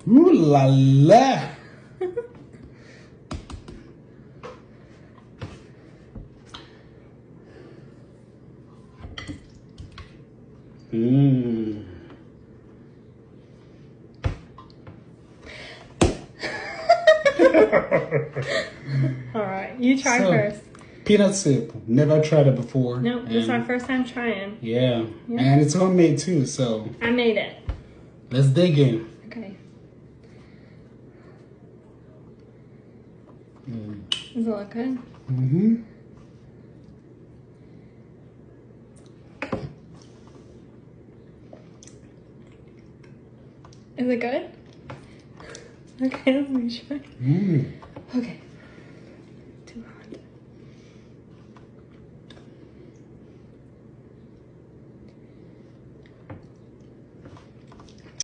Ooh la la. Mmm. All right, you try first. Peanut soup. Never tried it before. Nope, this is our first time trying. Yeah. And it's homemade too, so. I made it. Let's dig in. Okay. Does it look good? Mm-hmm. Is it good? Okay, let me try. Mm. Okay.